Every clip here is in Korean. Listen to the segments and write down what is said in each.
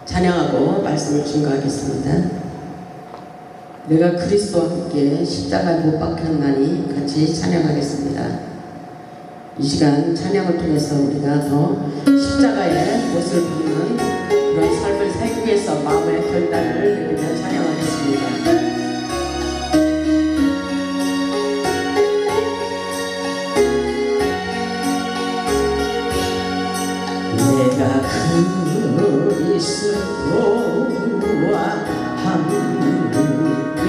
찬양하고 말씀을 증거하겠습니다. 내가 그리스도와 함께 십자가에 못 박혔나니 같이 찬양하겠습니다. 이 시간 찬양을 통해서 우리가 더 십자가의 못을 받는 그런 삶을 살기 위해서 마음의 결단을 내리며 찬양하겠습니다. 내가 그리스도와 함께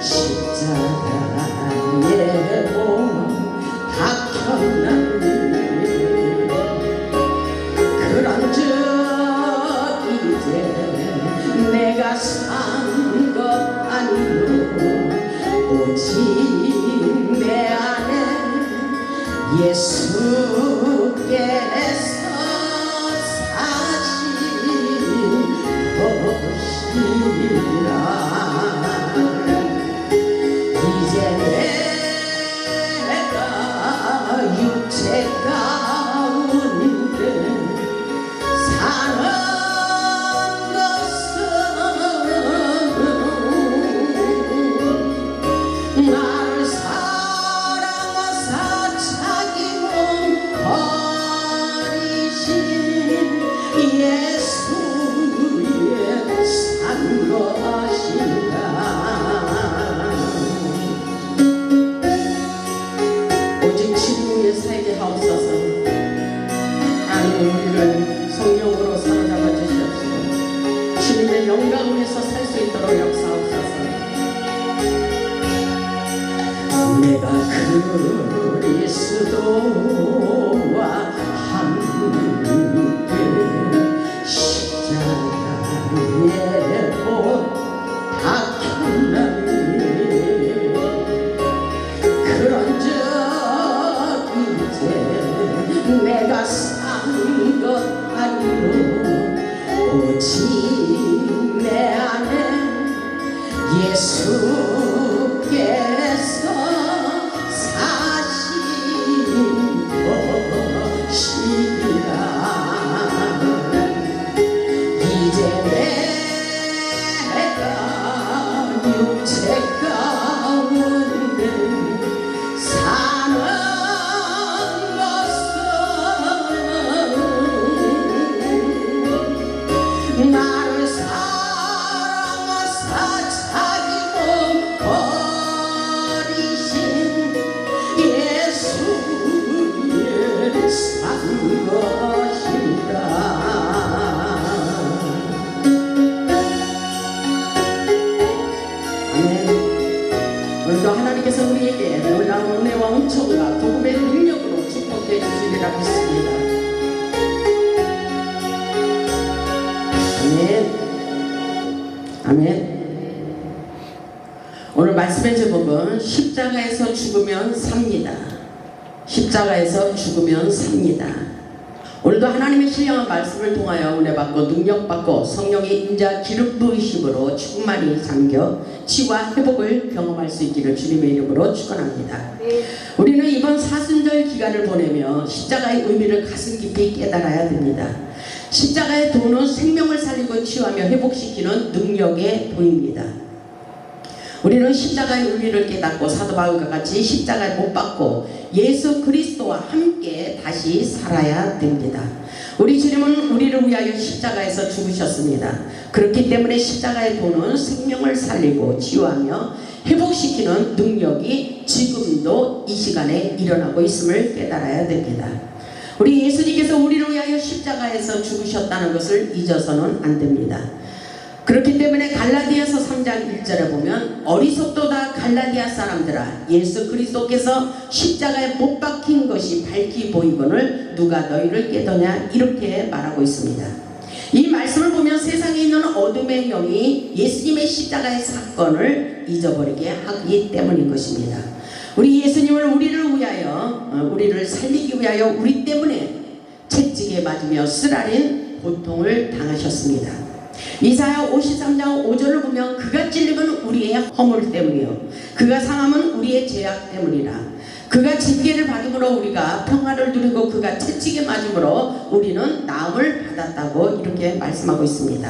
십자가에 못 박혔나니 그런즉 이제 내가 산 것 아니요 오직 내 안에 예수께서 이제 내가 육체 가운데 사는 것은 나를 사랑하사 자기 몸 버리신 예수의 산 것이다. 오직 지금의 살게 하옵소서. 하나님 우리를 성령으로 사로잡아 주시옵시고 주님의 영광에서 살 수 있도록 역사하옵소서. 내가 그리스도와 함께 십자가에 못 박혔나니 그런즉 이제 내가 산 것 아니요 오직 내 안에 예수께서 사신 것이라. 이제 내가 육체 가운데 사는 것은 나를 사랑하사 자기 몸 버리신 예수의 산 것이다. 오늘도 하나님께서 우리에게 놀라운 은혜와 은총과 복음의 능력으로 축복해 주시리라 믿습니다. 아멘. 아멘. 오늘 말씀의 제목은 십자가에서 죽으면 삽니다. 십자가에서 죽으면 삽니다. 오늘도 하나님의 신령한 말씀을 통하여 은혜받고 능력받고 성령의 인자 기름 부으심으로 충만히 잠겨 치유와 회복을 경험할 수 있기를 주님의 이름으로 축원합니다. 우리는 이번 사순절 기간을 보내며 십자가의 의미를 가슴 깊이 깨달아야 됩니다. 십자가의 도는 생명을 살리고 치유하며 회복시키는 능력의 도입니다. 우리는 십자가의 의미를 깨닫고 사도 바울과 같이 십자가에 못 박고 예수 그리스도와 함께 다시 살아야 됩니다. 우리 주님은 우리를 위하여 십자가에서 죽으셨습니다. 그렇기 때문에 십자가의 도는 생명을 살리고 치유하며 회복시키는 능력이 지금도 이 시간에 일어나고 있음을 깨달아야 됩니다. 우리 예수님께서 우리를 위하여 십자가에서 죽으셨다는 것을 잊어서는 안 됩니다. 그렇기 때문에 갈라디아서 3장 1절에 보면 어리석도다 갈라디아 사람들아 예수 그리스도께서 십자가에 못 박힌 것이 밝히 보이거늘 누가 너희를 깨더냐 이렇게 말하고 있습니다. 이 말씀을 보면 세상에 있는 어둠의 영이 예수님의 십자가의 사건을 잊어버리게 하기 때문인 것입니다. 우리 예수님을 우리를 위하여 우리를 살리기 위하여 우리 때문에 채찍에 맞으며 쓰라린 고통을 당하셨습니다. 이사야 53장 5절을 보면 그가 찔림은 우리의 허물 때문이요 그가 상함은 우리의 죄악 때문이라. 그가 징계를 받음으로 우리가 평화를 누리고 그가 채찍에 맞음으로 우리는 나음을 받았다고 이렇게 말씀하고 있습니다.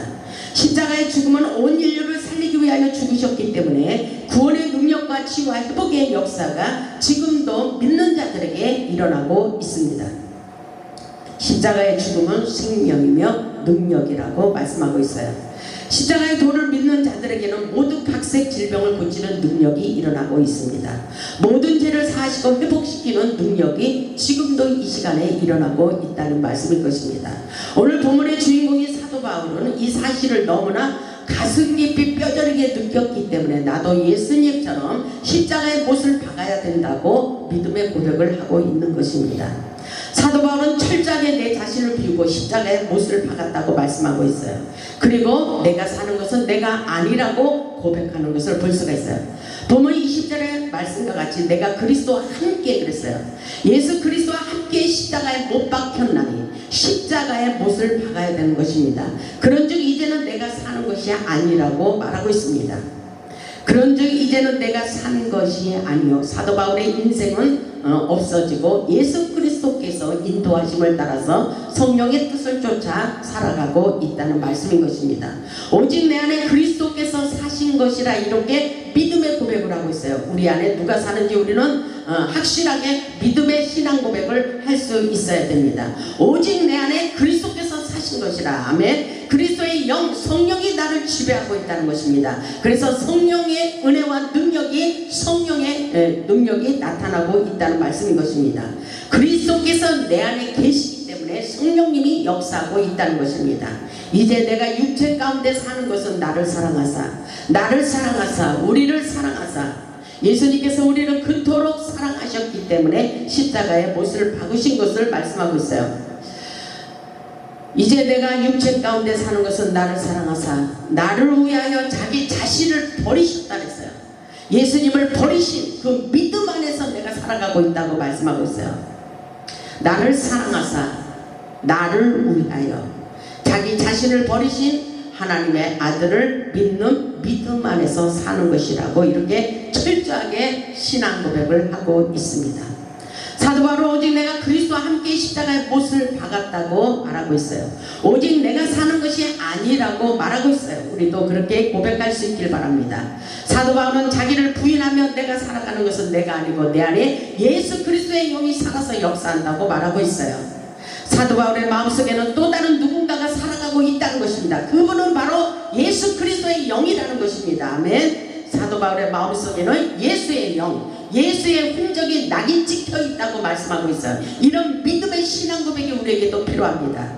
십자가의 죽음은 온 인류를 살리기 위하여 죽으셨기 때문에 구원의 능력과 치유와 회복의 역사가 지금도 믿는 자들에게 일어나고 있습니다. 십자가의 죽음은 생명이며 능력이라고 말씀하고 있어요. 십자가의 도를 믿는 자들에게는 모두 각색 질병을 고치는 능력이 일어나고 있습니다. 모든 죄를 사하시고 회복시키는 능력이 지금도 이 시간에 일어나고 있다는 말씀일 것입니다. 오늘 본문의 주인공인 사도 바울은 이 사실을 너무나 가슴 깊이 뼈저리게 느꼈기 때문에 나도 예수님처럼 십자가의 못을 박아야 된다고 믿음의 고백을 하고 있는 것입니다. 사도 바울은 철저하게 내 자신을 비우고 십자가의 못을 박았다고 말씀하고 있어요. 그리고 내가 사는 것은 내가 아니라고 고백하는 것을 볼 수가 있어요. 본문 20절의 말씀과 같이 내가 그리스도와 함께 그랬어요. 예수 그리스도와 함께 십자가에 못 박혔나니 십자가의 못을 박아야 되는 것입니다. 그런즉 이제는 내가 사는 것이 아니라고 말하고 있습니다. 그런즉 이제는 내가 산 것이 아니요 사도 바울의 인생은 없어지고 예수 그리스도께서 인도하심을 따라서 성령의 뜻을 쫓아 살아가고 있다는 말씀인 것입니다. 오직 내 안에 그리스도께서 사신 것이라 이렇게 믿음의 고백을 하고 있어요. 우리 안에 누가 사는지 우리는 확실하게 믿음의 신앙 고백을 할 수 있어야 됩니다. 오직 내 안에 그리스도께서 사신 것이라. 아멘. 그리스도의 영 성령이 나를 지배하고 있다는 것입니다. 그래서 성령의 은혜와 능력이 성령의 능력이 나타나고 있다는 말씀인 것입니다. 그리스도께서 내 안에 계시기 때문에 성령님이 역사하고 있다는 것입니다. 이제 내가 육체 가운데 사는 것은 나를 사랑하사 우리를 사랑하사 예수님께서 우리를 그토록 사랑하셨기 때문에 십자가의 못을 박으신 것을 말씀하고 있어요. 이제 내가 육체 가운데 사는 것은 나를 사랑하사 나를 위하여 자기 자신을 버리셨다 그랬어요. 예수님을 버리신 그 믿음 안에서 내가 살아가고 있다고 말씀하고 있어요. 나를 사랑하사 나를 위하여 자기 자신을 버리신 하나님의 아들을 믿는 믿음 안에서 사는 것이라고 이렇게 철저하게 신앙 고백을 하고 있습니다. 사도 바울은 오직 내가 그리스도와 함께 십자가의 못을 박았다고 말하고 있어요. 오직 내가 사는 것이 아니라고 말하고 있어요. 우리도 그렇게 고백할 수 있길 바랍니다. 사도 바울은 자기를 부인하며 내가 살아가는 것은 내가 아니고 내 안에 예수 그리스도의 영이 살아서 역사한다고 말하고 있어요. 사도 바울의 마음속에는 또 다른 누군가가 살아가고 있다는 것입니다. 그분은 바로 예수 그리스도의 영이라는 것입니다. 아멘. 사도 바울의 마음속에는 예수의 영, 예수의 흔적이 낙인 찍혀 있다고 말씀하고 있어요. 이런 믿음의 신앙 고백이 우리에게도 필요합니다.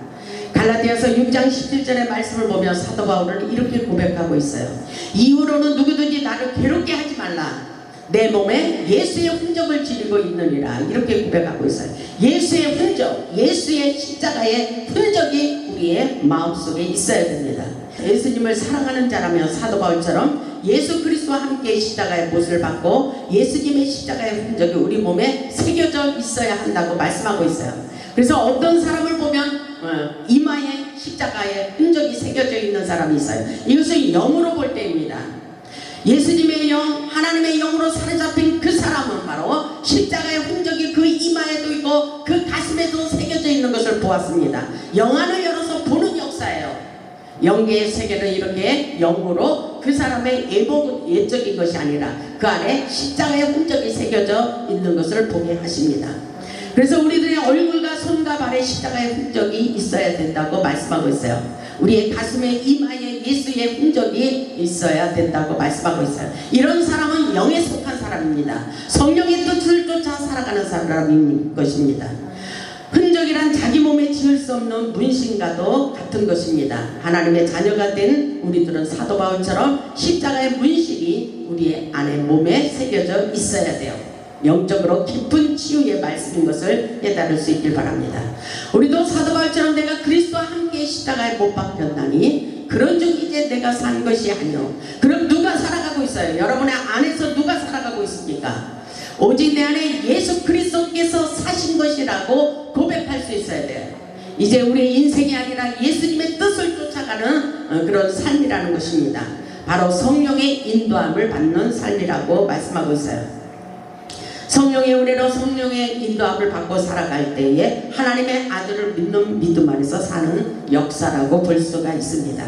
갈라디아서 6장 17절의 말씀을 보면 사도 바울은 이렇게 고백하고 있어요. 이후로는 누구든지 나를 괴롭게 하지 말라. 내 몸에 예수의 흔적을 지니고 있느니라. 이렇게 고백하고 있어요. 예수의 흔적, 예수의 십자가의 흔적이 우리의 마음속에 있어야 됩니다. 예수님을 사랑하는 자라면 사도 바울처럼 예수 그리스도와 함께 십자가의 못을 받고 예수님의 십자가의 흔적이 우리 몸에 새겨져 있어야 한다고 말씀하고 있어요. 그래서 어떤 사람을 보면 이마에 십자가의 흔적이 새겨져 있는 사람이 있어요. 이것은 영으로 볼 때입니다. 예수님의 영, 하나님의 영으로 사로잡힌 그 사람은 바로 십자가의 흔적이 그 이마에도 있고 그 가슴에도 새겨져 있는 것을 보았습니다. 영안을 열어서 보는 역사예요. 영계의 세계는 이렇게 영으로 그 사람의 예적인 것이 아니라 그 안에 십자가의 흔적이 새겨져 있는 것을 보게 하십니다. 그래서 우리들의 얼굴과 손과 발에 십자가의 흔적이 있어야 된다고 말씀하고 있어요. 우리의 가슴에 이마에 예수의 흔적이 있어야 된다고 말씀하고 있어요. 이런 사람은 영에 속한 사람입니다. 성령의 뜻을 쫓아 살아가는 사람인 것입니다. 흔적이란 자기 몸에 지을 수 없는 문신과도 같은 것입니다. 하나님의 자녀가 된 우리들은 사도 바울처럼 십자가의 문신이 우리의 안에 몸에 새겨져 있어야 돼요. 영적으로 깊은 치유의 말씀인 것을 깨달을 수 있길 바랍니다. 우리도 사도 바울처럼 내가 그리스도와 함께 십자가에 못 박혔나니 그런즉 이제 내가 산 것이 아니요. 그럼 누가 살아가고 있어요? 여러분의 안에서 누가 살아가고 있습니까? 오직 내 안에 예수 그리스도께서 사신 것이라고 고백할 수 있어야 돼요. 이제 우리의 인생이 아니라 예수님의 뜻을 쫓아가는 그런 삶이라는 것입니다. 바로 성령의 인도함을 받는 삶이라고 말씀하고 있어요. 성령의 은혜로 성령의 인도함을 받고 살아갈 때에 하나님의 아들을 믿는 믿음 안에서 사는 역사라고 볼 수가 있습니다.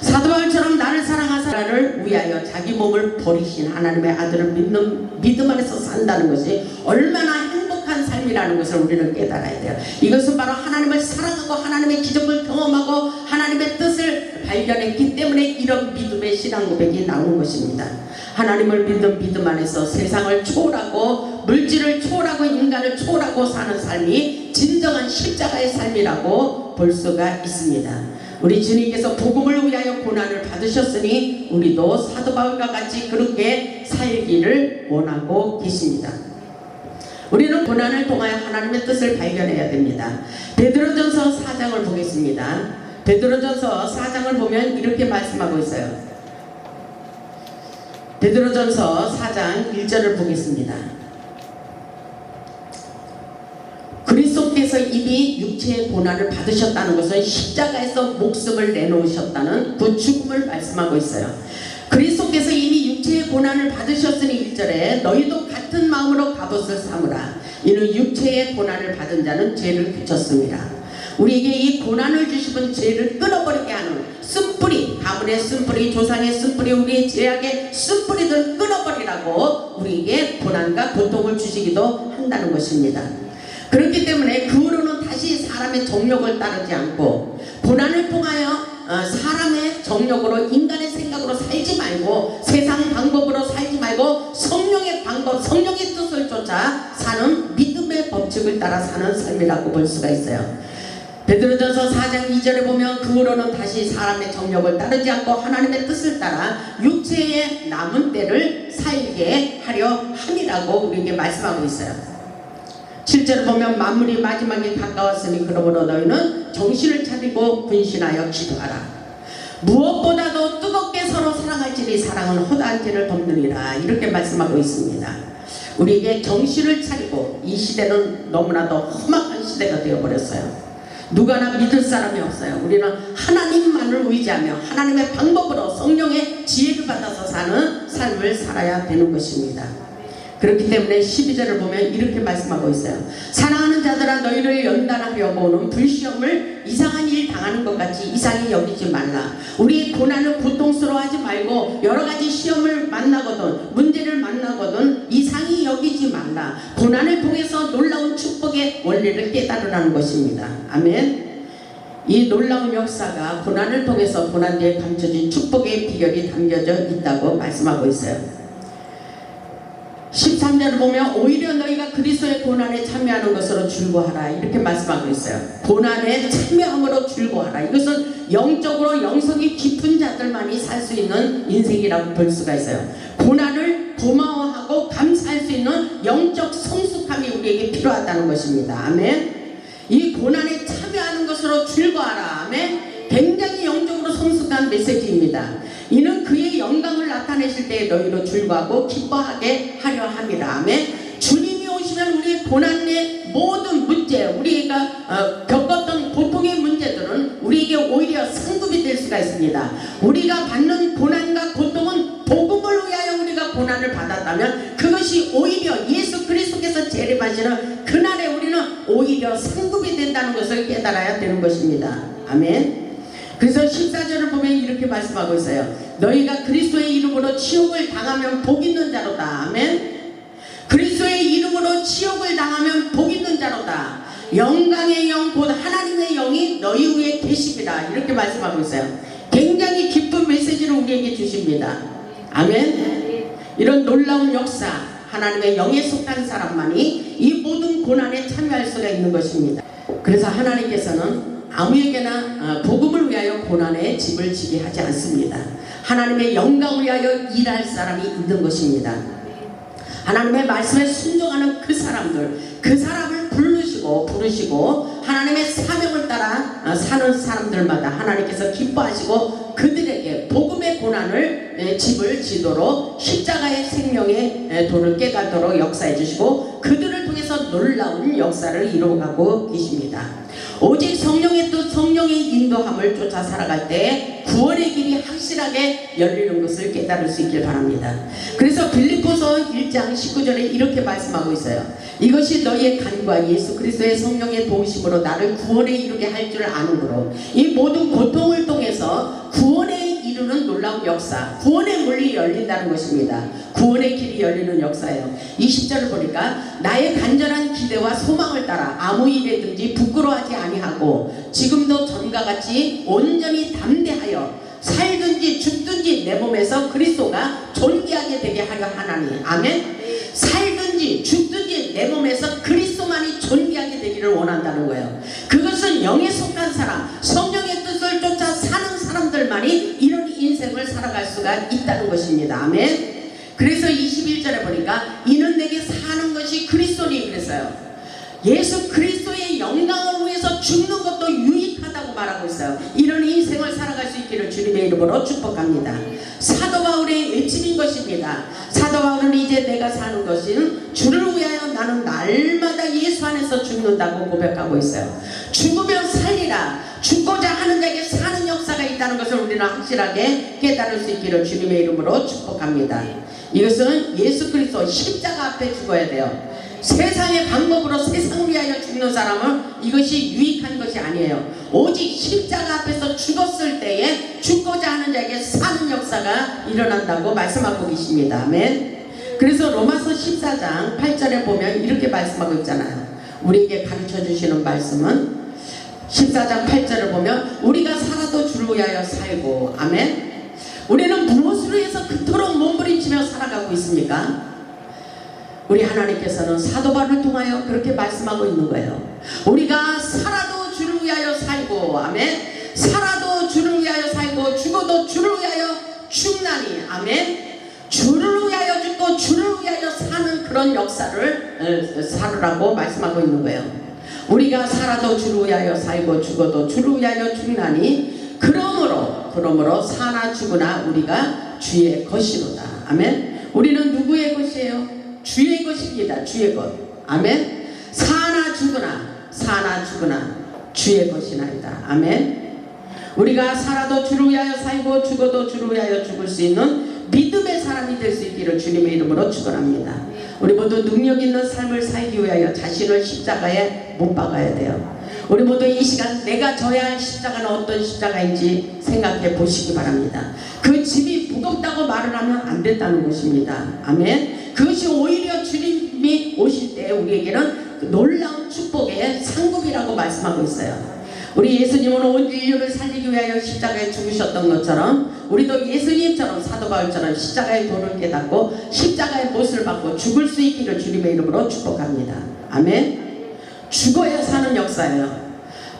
사도 바울처럼 나를 사랑하사 나를 위하여 자기 몸을 버리신 하나님의 아들을 믿는 믿음 안에서 산다는 것이 얼마나 행복한 삶이라는 것을 우리는 깨달아야 돼요. 이것은 바로 하나님을 사랑하고 하나님의 기적을 경험하고 하나님의 뜻을 발견했기 때문에 이런 믿음의 신앙 고백이 나오는 것입니다. 하나님을 믿는 믿음 안에서 세상을 초월하고 물질을 초월하고 인간을 초월하고 사는 삶이 진정한 십자가의 삶이라고 볼 수가 있습니다. 우리 주님께서 복음을 위하여 고난을 받으셨으니 우리도 사도 바울과 같이 그렇게 살기를 원하고 계십니다. 우리는 고난을 통하여 하나님의 뜻을 발견해야 됩니다. 베드로전서 4장을 보겠습니다. 베드로전서 4장을 보면 이렇게 말씀하고 있어요. 베드로전서 4장 1절을 보겠습니다. 그리스도께서 이미 육체의 고난을 받으셨다는 것은 십자가에서 목숨을 내놓으셨다는 그 죽음을 말씀하고 있어요. 그리스도께서 이미 육체의 고난을 받으셨으니 1절에 너희도 같은 마음으로 갑옷을 삼으라. 이는 육체의 고난을 받은 자는 죄를 그쳤습니다. 우리에게 이 고난을 주시면 죄를 끊어버리게 하는 쓴뿌리, 가문의 쓴뿌리, 조상의 쓴뿌리, 우리의 죄악의 쓴뿌리들 끊어버리라고 우리에게 고난과 고통을 주시기도 한다는 것입니다. 그렇기 때문에 그 후로는 다시 사람의 정욕을 따르지 않고 고난을 통하여 사람의 정욕으로 인간의 생각으로 살지 말고 세상 방법으로 살지 말고 성령의 방법, 성령의 뜻을 쫓아 사는 믿음의 법칙을 따라 사는 삶이라고 볼 수가 있어요. 베드로전서 4장 2절에 보면 그 후로는 다시 사람의 정욕을 따르지 않고 하나님의 뜻을 따라 육체의 남은 때를 살게 하려 함이라고 우리에게 말씀하고 있어요. 7절을 보면 만물이 마지막에 가까웠으니 그러므로 너희는 정신을 차리고 분신하여 기도하라. 무엇보다도 뜨겁게 서로 사랑할지니 사랑은 허다한 죄를 덮느니라. 이렇게 말씀하고 있습니다. 우리에게 정신을 차리고 이 시대는 너무나도 험악한 시대가 되어버렸어요. 누가나 믿을 사람이 없어요. 우리는 하나님만을 의지하며 하나님의 방법으로 성령의 지혜를 받아서 사는 삶을 살아야 되는 것입니다. 그렇기 때문에 12절을 보면 이렇게 말씀하고 있어요. 사랑하는 자들아 너희를 연단하려고 오는 불시험을 이상한 일 당하는 것 같이 이상히 여기지 말라. 우리의 고난을 고통스러워하지 말고 여러가지 시험을 만나거든 문제를 만나거든 이상히 여기지 말라. 고난을 통해서 놀라운 축복의 원리를 깨달으라는 것입니다. 아멘. 이 놀라운 역사가 고난을 통해서 고난 뒤에 감춰진 축복의 비결이 담겨져 있다고 말씀하고 있어요. 13절을 보면 오히려 너희가 그리스도의 고난에 참여하는 것으로 즐거워하라. 이렇게 말씀하고 있어요. 고난에 참여함으로 즐거워하라. 이것은 영적으로 영성이 깊은 자들만이 살 수 있는 인생이라고 볼 수가 있어요. 고난을 고마워하고 감사할 수 있는 영적 성숙함이 우리에게 필요하다는 것입니다. 아멘. 이 고난에 참여하는 것으로 즐거워하라. 아멘. 굉장히 영적으로 성숙한 메시지입니다. 이는 그의 영광을 나타내실 때에 너희로 즐거워하고 기뻐하게 하려 함이라. 아멘. 주님이 오시면 우리의 고난의 모든 문제, 우리가 겪었던 고통의 문제들은 우리에게 오히려 상급이 될 수가 있습니다. 우리가 받는 고난과 고통은 복음을 위하여 우리가 고난을 받았다면 그것이 오히려 예수 그리스도께서 재림하시는 그날에 우리는 오히려 상급이 된다는 것을 깨달아야 되는 것입니다. 아멘. 그래서 14절을 보면 이렇게 말씀하고 있어요. 너희가 그리스도의 이름으로 치욕을 당하면 복 있는 자로다. 아멘. 그리스도의 이름으로 치욕을 당하면 복 있는 자로다. 영광의 영 곧 하나님의 영이 너희 위에 계십니다. 이렇게 말씀하고 있어요. 굉장히 기쁜 메시지를 우리에게 주십니다. 아멘. 이런 놀라운 역사, 하나님의 영에 속한 사람만이 이 모든 고난에 참여할 수가 있는 것입니다. 그래서 하나님께서는 아무에게나 복음을 위하여 고난의 짐을 지게 하지 않습니다. 하나님의 영광을 위하여 일할 사람이 있는 것입니다. 하나님의 말씀에 순종하는 그 사람을 부르시고 하나님의 사명을 따라 사는 사람들마다 하나님께서 기뻐하시고 그들에게 복음의 고난을 짐을 지도록 십자가의 생명의 도를 깨닫도록 역사해 주시고 그들을 통해서 놀라운 역사를 이루어가고 계십니다. 오직 성령의 뜻, 성령의 인도함을 쫓아 살아갈 때 구원의 길이 확실하게 열리는 것을 깨달을 수 있길 바랍니다. 그래서 빌립보서 1장 19절에 이렇게 말씀하고 있어요. 이것이 너희의 간과 예수 그리스도의 성령의 도우심으로 나를 구원에 이르게 할 줄 아는으로 이 모든 고통을 통해서 구원에 이루는 놀라운 역사, 구원의 문이 열린다는 것입니다. 구원의 길이 열리는 역사예요. 20절을 보니까 나의 간절한 기대와 소망을 따라 아무 일에든지 부끄러워하지 아니하고 지금도 전과 같이 온전히 담대하여 살든지 죽든지 내 몸에서 그리스도가 존귀하게 되게 하려 하나니. 아멘. 살든지 죽든지 내 몸에서 그리스도만이 존귀하게 되기를 원한다는 거예요. 그것은 영에 속한 사람, 성령의 뜻을 쫓아 사는 사람들만이 이런 인생을 살아갈 수가 있다는 것입니다. 아멘. 그래서 21절에 보니까 이는 내게 사는 것이 그리스도니 그랬어요. 예수 그리스도의 영광을 위해서 죽는 것도 유익하다고 말하고 있어요. 이런 인생을 살아갈 수 있기를 주님의 이름으로 축복합니다. 사도 바울의 외침인 것입니다. 사도 바울은 이제 내가 사는 것은 주를 위하여 나는 날마다 예수 안에서 죽는다고 고백하고 있어요. 죽으면 살리라. 죽고자 하는 자에게 사는 역사가 있다는 것을 우리는 확실하게 깨달을 수 있기를 주님의 이름으로 축복합니다. 이것은 예수 그리스도 십자가 앞에 죽어야 돼요. 세상의 방법으로 세상을 위하여 죽는 사람은 이것이 유익한 것이 아니에요. 오직 십자가 앞에서 죽었을 때에 죽고자 하는 자에게 사는 역사가 일어난다고 말씀하고 계십니다. 아멘. 그래서 로마서 14장 8절에 보면 이렇게 말씀하고 있잖아요. 우리에게 가르쳐 주시는 말씀은 14장 8절을 보면 우리가 살아도 주를 위하여 살고. 아멘. 우리는 무엇으로 해서 그토록 몸부림치며 살아가고 있습니까? 우리 하나님께서는 사도 바울을 통하여 그렇게 말씀하고 있는 거예요. 우리가 살아도 주를 위하여 살고. 아멘. 살아도 주를 위하여 살고 죽어도 주를 위하여 죽나니. 아멘. 주를 위하여 죽고 주를 위하여 사는 그런 역사를 살으라고 말씀하고 있는 거예요. 우리가 살아도 주를 위하여 살고 죽어도 주를 위하여 죽나니 그러므로 사나 죽으나 우리가 주의 것이로다. 아멘. 우리는 누구의 것이에요? 주의 것입니다. 주의 것. 아멘. 사나 죽으나 주의 것이나이다. 아멘. 우리가 살아도 주를 위하여 살고 죽어도 주를 위하여 죽을 수 있는 믿음의 사람이 될 수 있기를 주님의 이름으로 축원합니다. 우리 모두 능력 있는 삶을 살기 위하여 자신을 십자가에 못 박아야 돼요. 우리 모두 이 시간 내가 져야 할 십자가는 어떤 십자가인지 생각해 보시기 바랍니다. 그 짐이 무겁다고 말을 하면 안 된다는 것입니다. 아멘. 그것이 오히려 주님이 오실 때 우리에게는 놀라운 축복의 상급이라고 말씀하고 있어요. 우리 예수님은 온 인류를 살리기 위하여 십자가에 죽으셨던 것처럼 우리도 예수님처럼 사도 바울처럼 십자가의 도를 깨닫고 십자가의 못을 받고 죽을 수 있기를 주님의 이름으로 축복합니다. 아멘. 죽어야 사는 역사예요.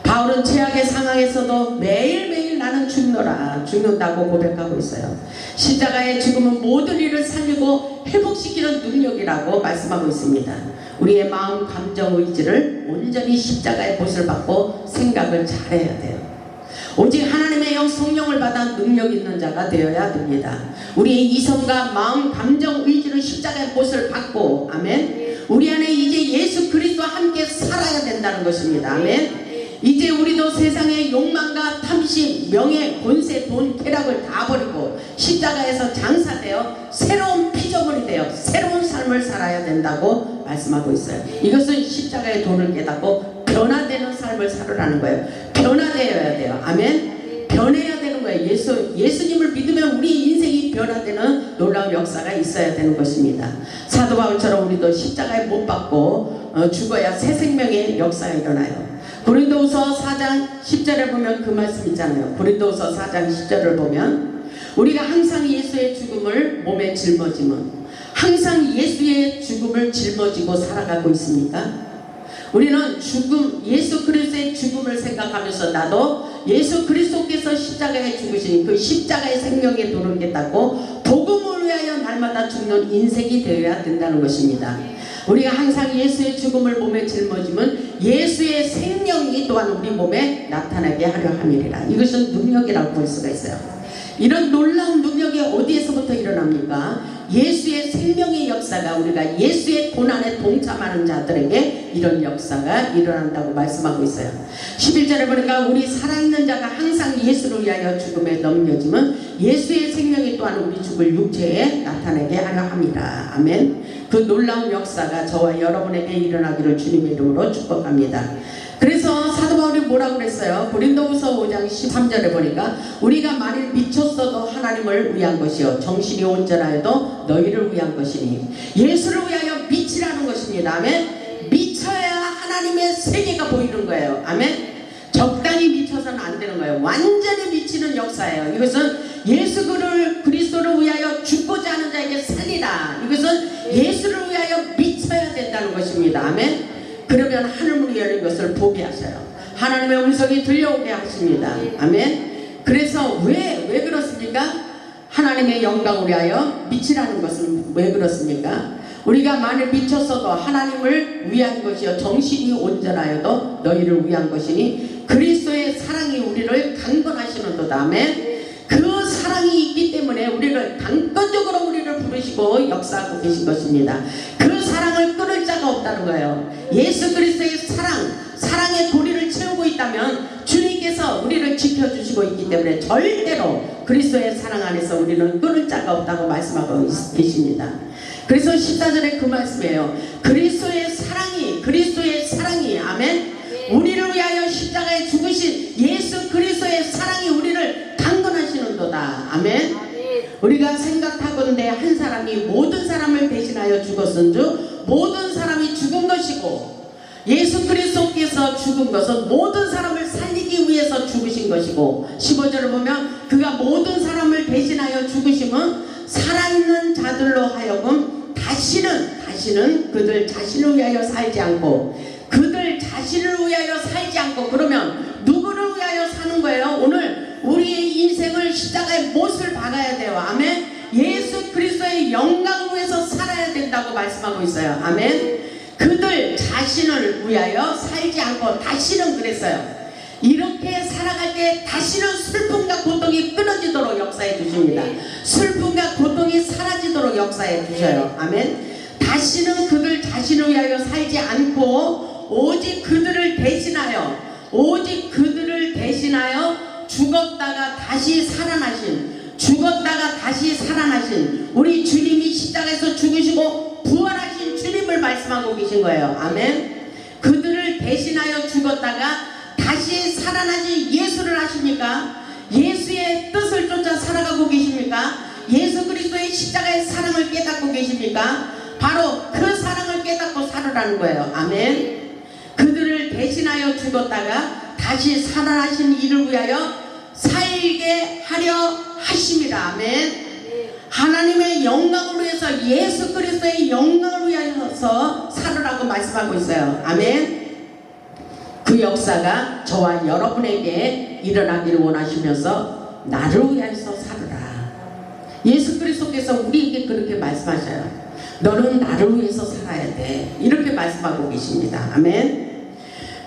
바울은 최악의 상황에서도 매일매일 나는 죽는다고 고백하고 있어요. 십자가의 죽음은 모든 일을 살리고 회복시키는 능력이라고 말씀하고 있습니다. 우리의 마음, 감정, 의지를 온전히 십자가의 못을 받고 생각을 잘해야 돼요. 오직 하나님의 영 성령을 받아 능력 있는 자가 되어야 됩니다. 우리의 이성과 마음, 감정, 의지를 십자가의 못을 받고. 아멘. 우리 안에 이제 예수 그리스도와 함께 살아야 된다는 것입니다. 아멘. 이제 우리도 세상의 욕망과 탐심, 명예, 권세, 돈, 쾌락을 다 버리고 십자가에서 장사되어 새로운 피조물이 되어 새로운 삶을 살아야 된다고 말씀하고 있어요. 이것은 십자가의 돈을 깨닫고 변화되는 삶을 살으라는 거예요. 변화되어야 돼요. 아멘. 변해야 되는 거예요. 예수님을 믿으면 우리 인생이 변화되는 놀라운 역사가 있어야 되는 것입니다. 사도 바울처럼 우리도 십자가에 못 박고 죽어야 새 생명의 역사가 일어나요. 고린도후서 4장 10절에 보면 그 말씀 있잖아요. 고린도후서 4장 10절을 보면 우리가 항상 예수의 죽음을 몸에 짊어지면 항상 예수의 죽음을 짊어지고 살아가고 있습니까? 우리는 예수 그리스도의 죽음을 생각하면서 나도 예수 그리스도께서 십자가에 죽으신 그 십자가의 생명의 도를 깨닫고 복음을 위하여 날마다 죽는 인생이 되어야 된다는 것입니다. 우리가 항상 예수의 죽음을 몸에 짊어지면 예수의 생명이 또한 우리 몸에 나타나게 하려 함이리라. 이것은 능력이라고 볼 수가 있어요. 이런 놀라운 능력이 어디에서부터 일어납니까? 예수의 생명의 역사가, 우리가 예수의 고난에 동참하는 자들에게 이런 역사가 일어난다고 말씀하고 있어요. 11절에 보니까 우리 살아있는 자가 항상 예수를 위하여 죽음에 넘겨지면 예수의 생명이 또한 우리 죽을 육체에 나타나게 하려 합니다. 아멘. 그 놀라운 역사가 저와 여러분에게 일어나기를 주님의 이름으로 축복합니다. 그래서 사도 바울이 뭐라고 그랬어요? 고린도후서 5장 13절에 보니까 우리가 만일 미쳤어도 하나님을 위한 것이요 정신이 온전하여도 너희를 위한 것이니, 예수를 위하여 미치라는 것입니다. 아멘. 미쳐야 하나님의 세계가 보이는 거예요. 아멘. 적당히 미쳐서는 안 되는 거예요. 완전히 미치는 역사예요. 이것은 예수 그리스도를 위하여 죽고자 하는 자에게 살리라. 이것은 예수를 위하여 미쳐야 된다는 것입니다. 아멘. 그러면 하늘문이 열린 것을 보게 하셔요. 하나님의 음성이 들려오게 하십니다. 아멘. 그래서 왜 그렇습니까? 하나님의 영광을 위하여 미치라는 것은 왜 그렇습니까? 우리가 만일 미쳤어도 하나님을 위한 것이요 정신이 온전하여도 너희를 위한 것이니 그리스도의 사랑이 우리를 강건하시는도다. 아멘. 그 사랑이 있기 때문에 우리를 강건적으로 우리를 부르시고 역사하고 계신 것입니다. 그 사랑을 끊을 자가 없다는 거예요. 예수 그리스도의 사랑의 도리를 채우고 있다면 주님께서 우리를 지켜주시고 있기 때문에 절대로 그리스도의 사랑 안에서 우리는 끊을 자가 없다고 말씀하고 계십니다. 그래서 14절에 그 말씀이에요. 그리스도의 사랑이 아멘. 우리를 위하여 십자가에 죽으신 예수 그리스도의 사랑이 우리를 강건하시는도다. 아멘. 우리가 생각하건대 한 사람이 모든 사람을 대신하여 죽었은즉 모든 사람이 죽은 것이고, 예수 그리스도께서 죽은 것은 모든 사람을 살리기 위해서 죽으신 것이고, 15절을 보면 그가 모든 사람을 대신하여 죽으심은 살아있는 자들로 하여금 다시는 그들 자신을 위하여 살지 않고, 그러면 누구를 위하여 사는 거예요? 오늘 우리의 인생을 십자가에 못을 박아야 돼요. 아멘. 예수 그리스도의 영광을 위해서 살아야 된다고 말씀하고 있어요. 아멘. 그들 자신을 위하여 살지 않고, 다시는 그랬어요. 이렇게 살아갈 때 다시는 슬픔과 고통이 끊어지도록 역사해 주십니다. 슬픔과 고통이 사라지도록 역사해 주셔요. 아멘. 다시는 그들 자신을 위하여 살지 않고 오직 그들을 대신하여 죽었다가 다시 살아나신 우리 주님이 십자가에서 죽으시고 부활하신 주님을 말씀하고 계신 거예요. 아멘. 그들을 대신하여 죽었다가 다시 살아나신 예수를 아십니까? 예수의 뜻을 쫓아 살아가고 계십니까? 예수 그리스도의 십자가의 사랑을 깨닫고 계십니까? 바로 그 사랑을 깨닫고 살으라는 거예요. 아멘. 그들을 대신하여 죽었다가 다시 살아나신 이를 위하여 살게 하려 하십니다. 아멘. 하나님의 영광을 위해서, 예수 그리스도의 영광을 위하여서 살으라고 말씀하고 있어요. 아멘. 그 역사가 저와 여러분에게 일어나기를 원하시면서 나를 위해서 살으라. 예수 그리스도께서 우리에게 그렇게 말씀하셔요. 너는 나를 위해서 살아야 돼. 이렇게 말씀하고 계십니다. 아멘.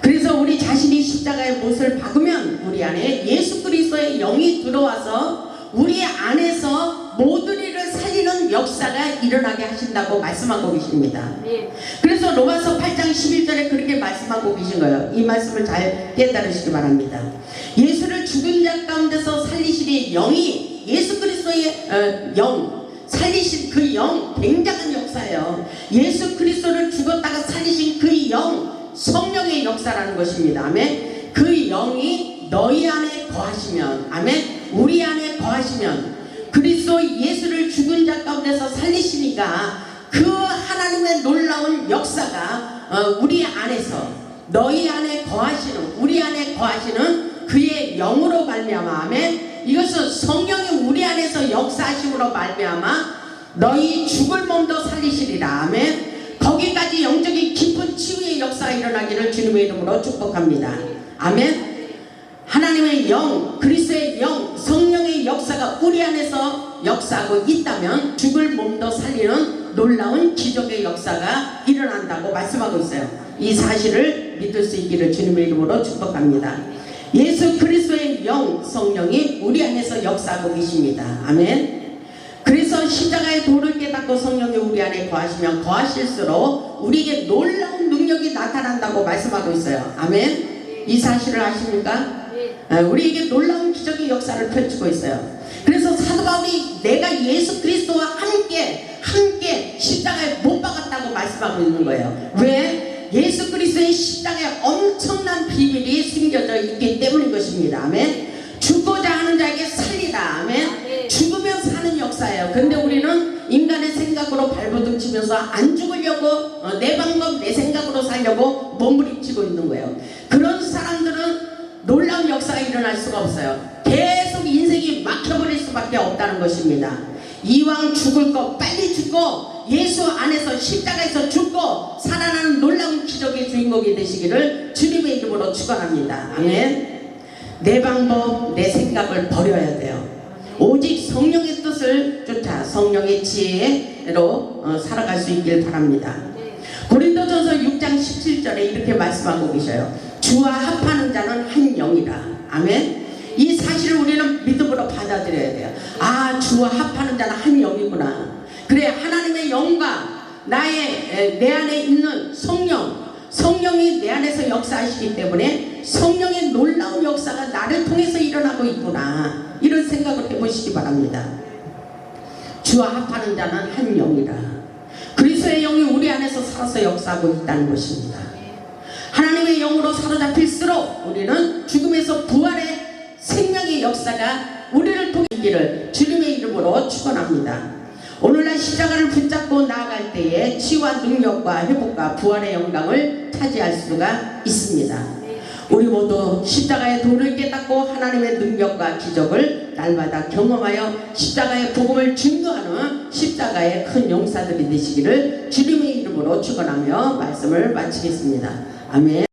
그래서 우리 자신이 십자가의 못을 박으면 우리 안에 예수 그리스도의 영이 들어와서 우리 안에서 모든 일을 살리는 역사가 일어나게 하신다고 말씀하고 계십니다. 그래서 로마서 8장 11절에 그렇게 말씀하고 계신 거예요. 이 말씀을 잘 깨달으시기 바랍니다. 예수를 죽은 자 가운데서 살리시니 영이, 예수 그리스도의 살리신 그 영, 굉장한 역사예요. 예수 그리스도를 죽었다가 살리신 그 영, 성령의 역사라는 것입니다. 아멘. 그 영이 너희 안에 거하시면, 아멘, 우리 안에 거하시면, 그리스도 예수를 죽은 자 가운데서 살리시니까 그 하나님의 놀라운 역사가 우리 안에서, 너희 안에 거하시는, 우리 안에 거하시는 그의 영으로 말미암아, 아멘, 이것은 성령이 우리 안에서 역사하심으로 말미암아 너희 죽을 몸도 살리시리라. 아멘. 거기까지 영적인 깊은 치유의 역사가 일어나기를 주님의 이름으로 축복합니다. 아멘. 하나님의 영, 그리스도의 영, 성령의 역사가 우리 안에서 역사하고 있다면 죽을 몸도 살리는 놀라운 기적의 역사가 일어난다고 말씀하고 있어요. 이 사실을 믿을 수 있기를 주님의 이름으로 축복합니다. 예수 그리스도의 영 성령이 우리 안에서 역사하고 계십니다. 아멘. 그래서 십자가의 도를 깨닫고 성령이 우리 안에 거하시면 거하실수록 우리에게 놀라운 능력이 나타난다고 말씀하고 있어요. 아멘. 이 사실을 아십니까? 우리에게 놀라운 기적의 역사를 펼치고 있어요. 그래서 사도 바울이 내가 예수 그리스도와 함께 십자가에 못 박았다고 말씀하고 있는 거예요. 왜? 예수 그리스도의 십자가에 엄청난 비밀이 숨겨져 있기 때문인 것입니다. 아멘. 죽고자 하는 자에게 살리라. 아멘. 죽으면 사는 역사예요. 근데 우리는 인간의 생각으로 발버둥 치면서 안 죽으려고 내 방법 내 생각으로 살려고 몸부림치고 있는 거예요. 그런 사람들은 놀라운 역사가 일어날 수가 없어요. 계속 인생이 막혀버릴 수밖에 없다는 것입니다. 이왕 죽을 거 빨리 죽고 예수 안에서 십자가에서 죽고 살아나는 놀라운 기적의 주인공이 되시기를 주님의 이름으로 축원합니다. 아멘. 내 방법 내 생각을 버려야 돼요. 오직 성령의 뜻을 쫓아 성령의 지혜로 살아갈 수 있길 바랍니다. 고린도전서 6장 17절에 이렇게 말씀하고 계셔요. 주와 합하는 자는 한 영이라. 아멘. 이 사실을 우리는 믿음으로 받아들여야 돼요. 아, 주와 합하는 자는 한 영이구나. 그래, 하나님의 영과 내 안에 있는 성령이 내 안에서 역사하시기 때문에 성령의 놀라운 역사가 나를 통해서 일어나고 있구나. 이런 생각을 해보시기 바랍니다. 주와 합하는 자는 한 영이라. 그리스도의 영이 우리 안에서 살아서 역사하고 있다는 것입니다. 하나님의 영으로 사로잡힐수록 우리는 죽음에서 부활의 생명의 역사가 우리를 통해 있기를 주님의 이름으로 축원합니다. 오늘날 십자가를 붙잡고 나아갈 때에 치유와 능력과 회복과 부활의 영광을 차지할 수가 있습니다. 우리 모두 십자가의 도를 깨닫고 하나님의 능력과 기적을 날마다 경험하여 십자가의 복음을 증거하는 십자가의 큰 용사들이 되시기를 주님의 이름으로 축원하며 말씀을 마치겠습니다. 아멘.